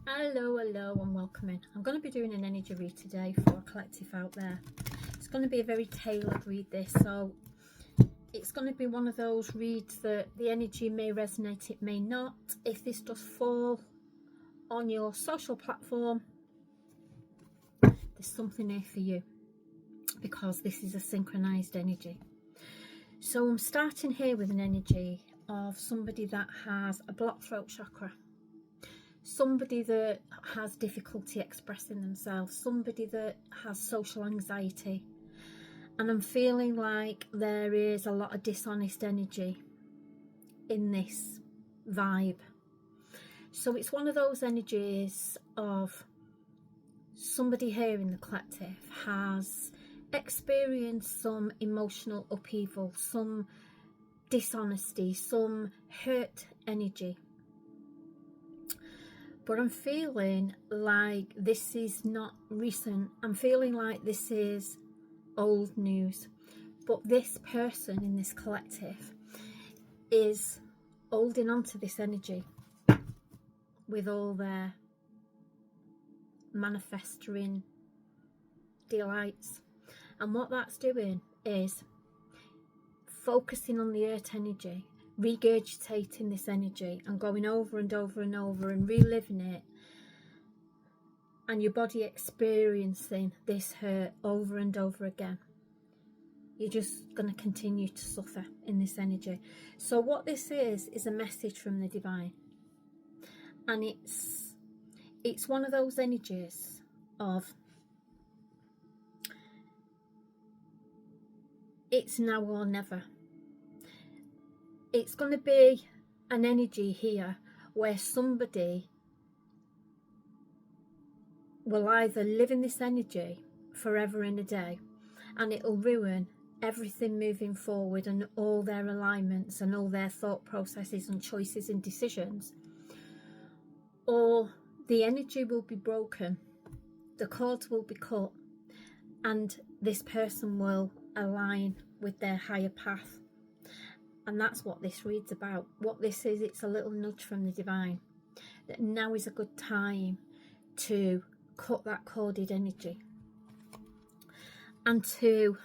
Hello and welcome in. I'm going to be doing an energy read today for a collective out there. It's going to be a very tailored read this, so it's going to be one of those reads that the energy may resonate, it may not. If this does fall on your social platform, there's something here for you because this is a synchronized energy. So I'm starting here with an energy of somebody that has a blocked throat chakra. Somebody that has difficulty expressing themselves, somebody that has social anxiety, and I'm feeling like there is a lot of dishonest energy in this vibe. So it's one of those energies of somebody here in the collective has experienced some emotional upheaval, some dishonesty, some hurt energy. But I'm feeling like this is not recent. I'm feeling like this is old news. But this person in this collective is holding on to this energy with all their manifesting delights. And what that's doing is focusing on the earth energy, regurgitating this energy and going over and over and over and reliving it, and your body experiencing this hurt over and over again. You're just going to continue to suffer in this energy. So what this is a message from the divine, and it's one of those energies of it's now or never. It's going to be an energy here where somebody will either live in this energy forever and a day, and it'll ruin everything moving forward and all their alignments and all their thought processes and choices and decisions, or the energy will be broken, the cords will be cut, and this person will align with their higher path. And that's what this reads about. What this is, it's a little nudge from the divine that now is a good time to cut that corded energy and to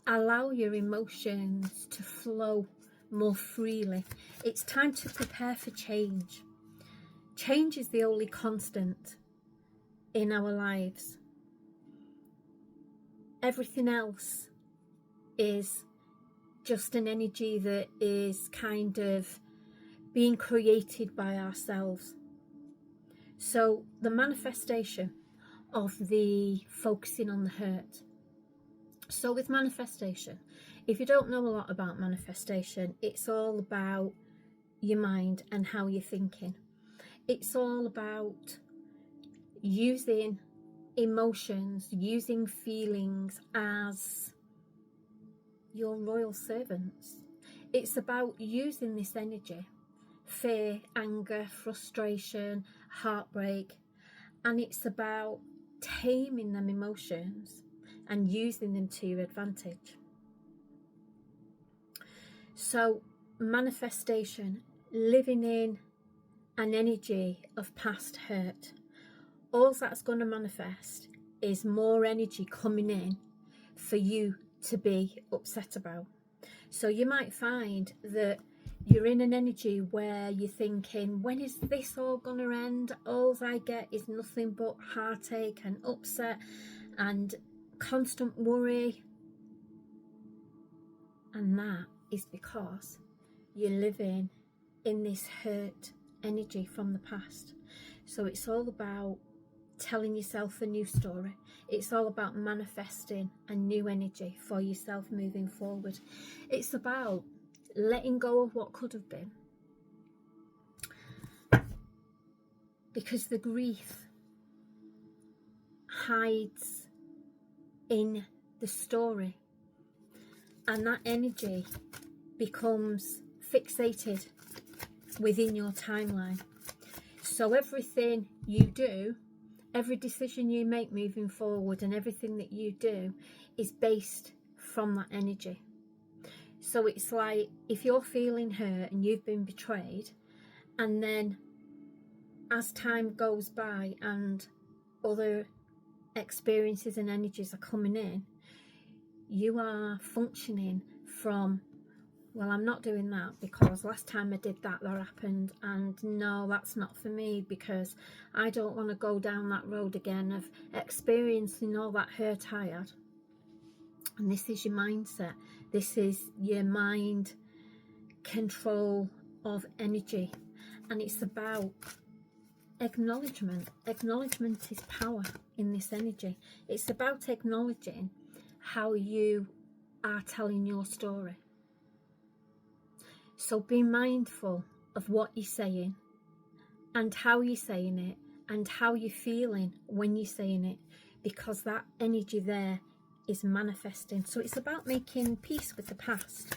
allow your emotions to flow more freely. It's time to prepare for change. Change is the only constant in our lives. Everything else is just an energy that is kind of being created by ourselves. So the manifestation of the focusing on the hurt. So with manifestation, if you don't know a lot about manifestation, it's all about your mind and how you're thinking. It's all about using emotions, using feelings as your royal servants. It's about using this energy, fear, anger, frustration, heartbreak, and it's about taming them emotions and using them to your advantage. So manifestation, living in an energy of past hurt, all that's going to manifest is more energy coming in for you to be upset about. So you might find that you're in an energy where you're thinking, when is this all gonna end? All I get is nothing but heartache and upset and constant worry. And that is because you're living in this hurt energy from the past. So it's all about telling yourself a new story. It's all about manifesting a new energy for yourself moving forward. It's about letting go of what could have been, because the grief hides in the story, and that energy becomes fixated within your timeline. So everything you do, every decision you make moving forward, and everything that you do is based from that energy. So it's like if you're feeling hurt and you've been betrayed, and then as time goes by and other experiences and energies are coming in, you are functioning from, well, I'm not doing that because last time I did that, that happened, and no, that's not for me because I don't want to go down that road again of experiencing all that hurt I had. And this is your mindset. This is your mind control of energy. And it's about acknowledgement. Acknowledgement is power in this energy. It's about acknowledging how you are telling your story. So be mindful of what you're saying and how you're saying it and how you're feeling when you're saying it, because that energy there is manifesting. So it's about making peace with the past.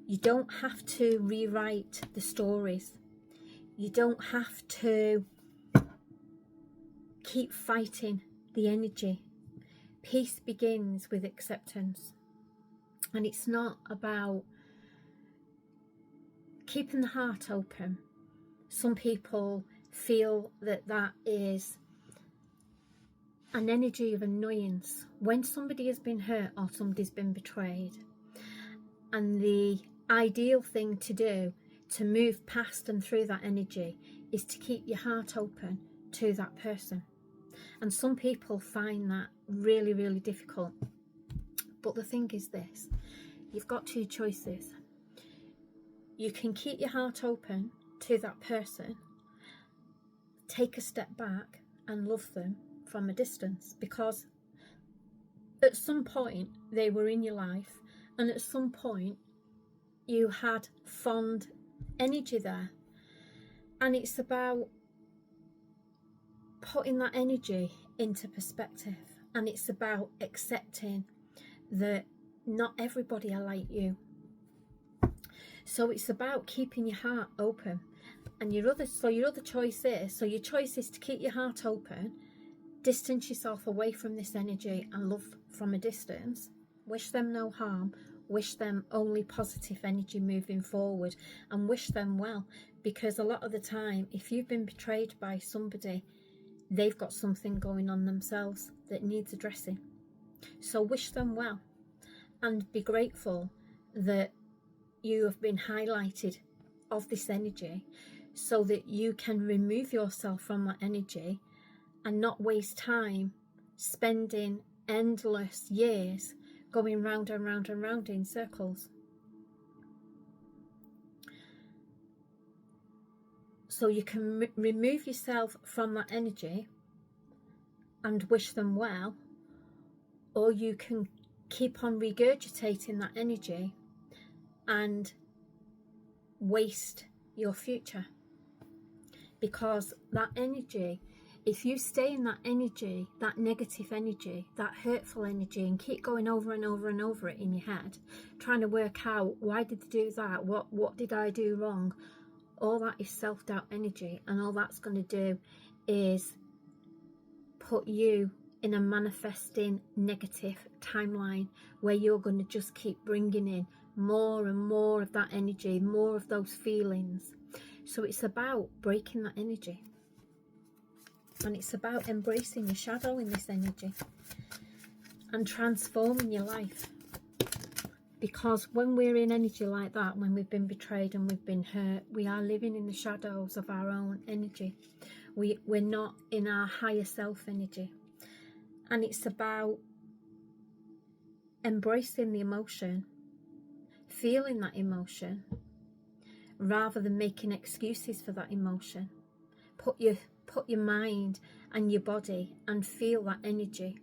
You don't have to rewrite the stories. You don't have to keep fighting the energy. Peace begins with acceptance. And it's not about keeping the heart open. Some people feel that that is an energy of annoyance when somebody has been hurt or somebody's been betrayed. And the ideal thing to do to move past and through that energy is to keep your heart open to that person. And some people find that really, really difficult. But the thing is this, you've got two choices. You can keep your heart open to that person, take a step back and love them from a distance, because at some point they were in your life and at some point you had fond energy there. And it's about putting that energy into perspective, and it's about accepting that not everybody are like you. So it's about keeping your heart open. And your other choice is to keep your heart open, distance yourself away from this energy and love from a distance, wish them no harm, wish them only positive energy moving forward, and wish them well. Because a lot of the time, if you've been betrayed by somebody, they've got something going on themselves that needs addressing. So wish them well and be grateful that you have been highlighted of this energy, so that you can remove yourself from that energy and not waste time spending endless years going round and round and round in circles. So you can remove yourself from that energy and wish them well, or you can keep on regurgitating that energy and waste your future. Because that energy, if you stay in that energy, that negative energy, that hurtful energy, and keep going over and over and over it in your head, trying to work out, why did they do that? What did I do wrong? All that is self-doubt energy, and all that's going to do is put you in a manifesting negative timeline where you're going to just keep bringing in more and more of that energy, more of those feelings. So it's about breaking that energy, and it's about embracing your shadow in this energy and transforming your life. Because when we're in energy like that, when we've been betrayed and we've been hurt, we are living in the shadows of our own energy. We're not in our higher self energy. And it's about embracing the emotion, feeling that emotion, rather than making excuses for that emotion. Put your mind and your body and feel that energy.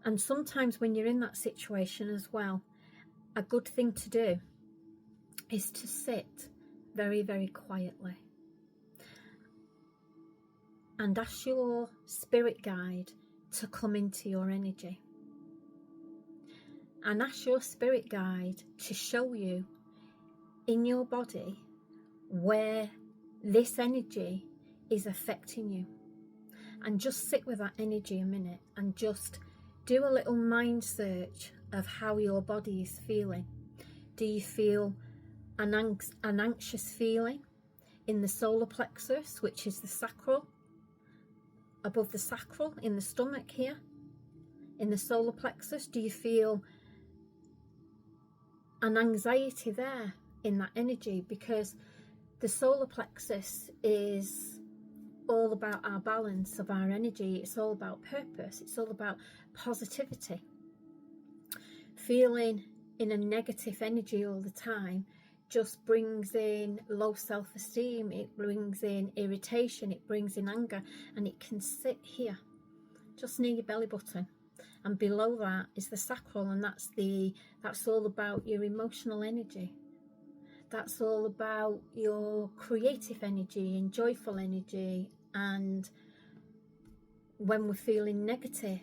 And sometimes when you're in that situation as well, a good thing to do is to sit very, very quietly and ask your spirit guide to come into your energy, and ask your spirit guide to show you in your body where this energy is affecting you. And just sit with that energy a minute and just do a little mind search of how your body is feeling. Do you feel an anxious feeling? in the solar plexus, which is the sacral, above the sacral, in the stomach here, in the solar plexus? Do you feel an anxiety there in that energy? Because the solar plexus is all about our balance of our energy. It's all about purpose. It's all about positivity. Feeling in a negative energy all the time just brings in low self-esteem, it brings in irritation, it brings in anger, and it can sit here just near your belly button. And below that is the sacral, and that's all about your emotional energy. That's all about your creative energy and joyful energy. And when we're feeling negative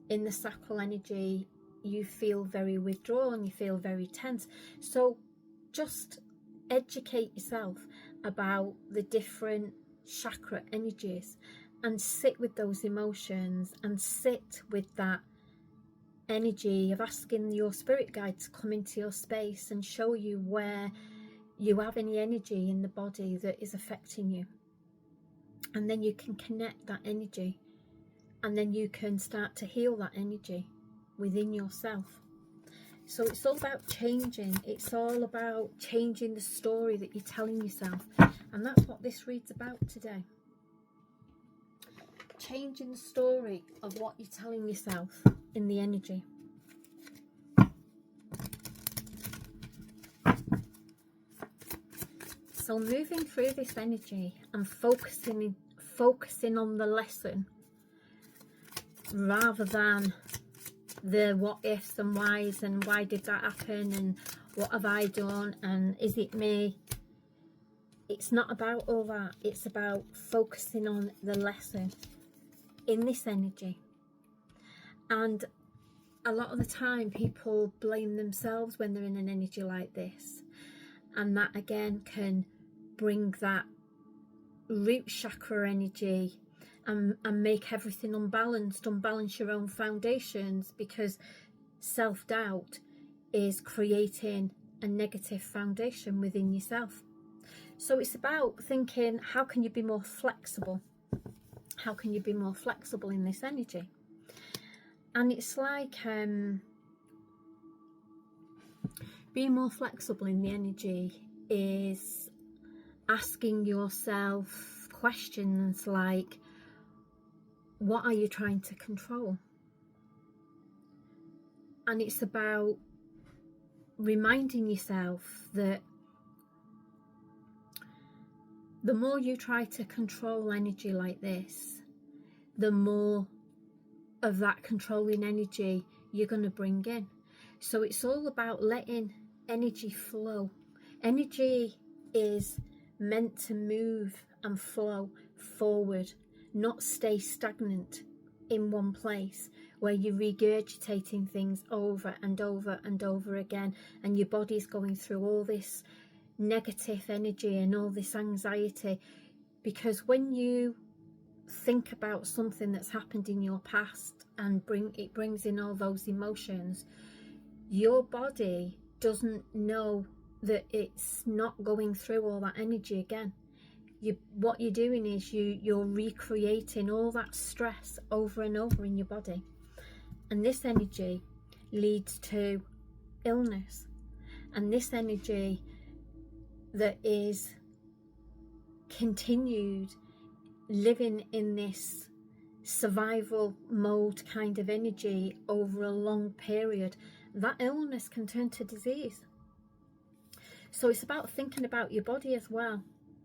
in the sacral energy, you feel very withdrawn, you feel very tense. So just educate yourself about the different chakra energies and sit with those emotions and sit with that energy of asking your spirit guide to come into your space and show you where you have any energy in the body that is affecting you. And then you can connect that energy, and then you can start to heal that energy within yourself. So it's all about changing. It's all about changing the story that you're telling yourself. And that's what this read's about today. Changing the story of what you're telling yourself in the energy. So moving through this energy and focusing on the lesson rather than the what ifs and whys and why did that happen and what have I done and is it me. It's not about all that. It's about focusing on the lesson in this energy. And a lot of the time people blame themselves when they're in an energy like this, and that again can bring that root chakra energy and make everything unbalanced, unbalance your own foundations, because self-doubt is creating a negative foundation within yourself. So it's about thinking, how can you be more flexible? How can you be more flexible in this energy? And it's like being more flexible in the energy is asking yourself questions like, what are you trying to control? And it's about reminding yourself that the more you try to control energy like this, the more of that controlling energy you're going to bring in. So it's all about letting energy flow. Energy is meant to move and flow forward, not stay stagnant in one place where you're regurgitating things over and over and over again, and your body's going through all this negative energy and all this anxiety. Because when you think about something that's happened in your past and it brings in all those emotions, your body doesn't know that it's not going through all that energy again. What you're doing is you're recreating all that stress over and over in your body, and this energy leads to illness. And this energy that is continued living in this survival mode kind of energy over a long period, that illness can turn to disease. So it's about thinking about your body as well,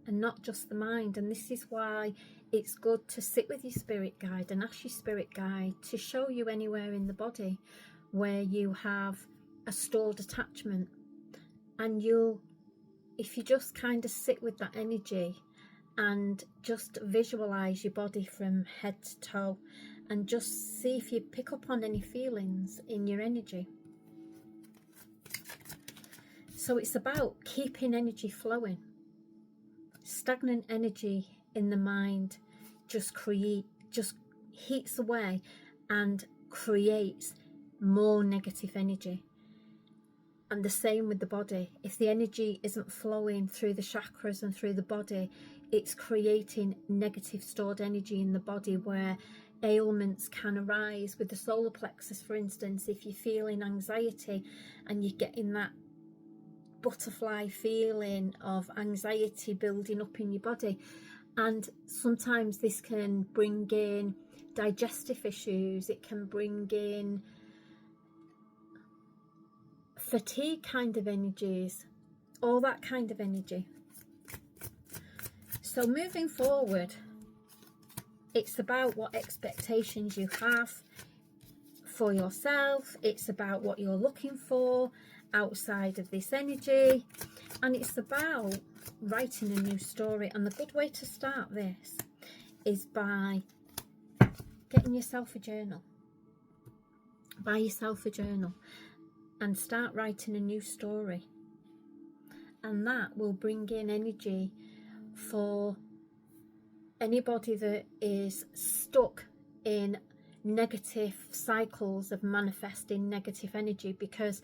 and not just the mind. And this is why it's good to sit with your spirit guide and ask your spirit guide to show you anywhere in the body where you have a stored attachment. And if you just kind of sit with that energy and just visualize your body from head to toe and just see if you pick up on any feelings in your energy. So it's about keeping energy flowing. Stagnant energy in the mind just heats away and creates more negative energy. And the same with the body. If the energy isn't flowing through the chakras and through the body, it's creating negative stored energy in the body, where ailments can arise. With the solar plexus, for instance, if you're feeling anxiety and you're getting that butterfly feeling of anxiety building up in your body, and sometimes this can bring in digestive issues, it can bring in fatigue kind of energies, all that kind of energy. So moving forward, it's about what expectations you have for yourself. It's about what you're looking for outside of this energy, and it's about writing a new story. And the good way to start this is by getting yourself a journal. Buy yourself a journal and start writing a new story, and that will bring in energy for anybody that is stuck in negative cycles of manifesting negative energy. Because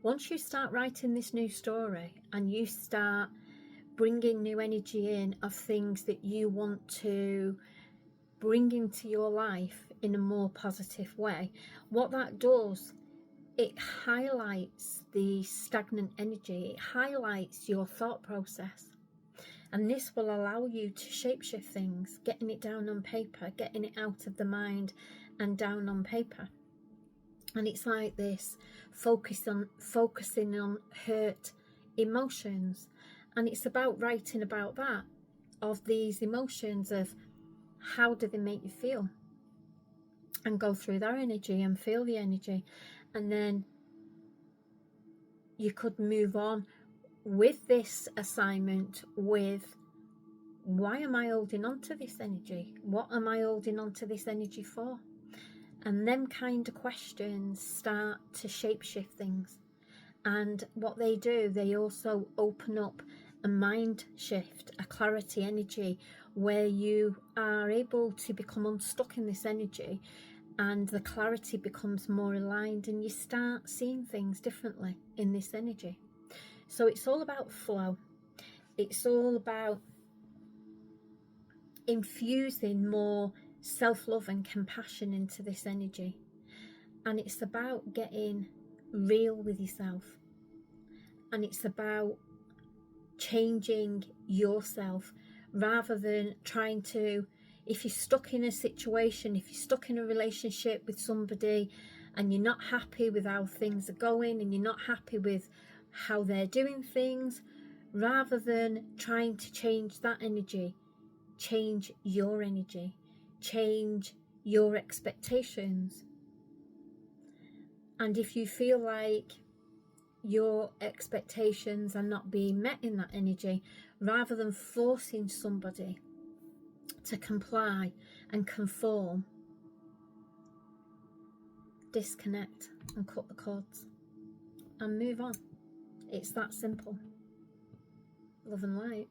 once you start writing this new story and you start bringing new energy in of things that you want to bring into your life in a more positive way, what that does, it highlights the stagnant energy, it highlights your thought process. And this will allow you to shapeshift things, getting it down on paper, getting it out of the mind and down on paper. And it's like this, focusing on hurt emotions. And it's about writing about that, of these emotions, of how do they make you feel, and go through their energy and feel the energy. And then you could move on with this assignment with, why am I holding on to this energy? What am I holding on to this energy for? And them kind of questions start to shapeshift things. And what they do, they also open up a mind shift, a clarity energy, where you are able to become unstuck in this energy, and the clarity becomes more aligned, and you start seeing things differently in this energy. So it's all about flow. It's all about infusing more self-love and compassion into this energy. And it's about getting real with yourself. And it's about changing yourself, rather than trying to, if you're stuck in a situation, if you're stuck in a relationship with somebody and you're not happy with how things are going, and you're not happy with how they're doing things, rather than trying to change that energy, change your energy, change your expectations. And if you feel like your expectations are not being met in that energy, rather than forcing somebody to comply and conform, disconnect and cut the cords and move on. It's that simple. Love and light.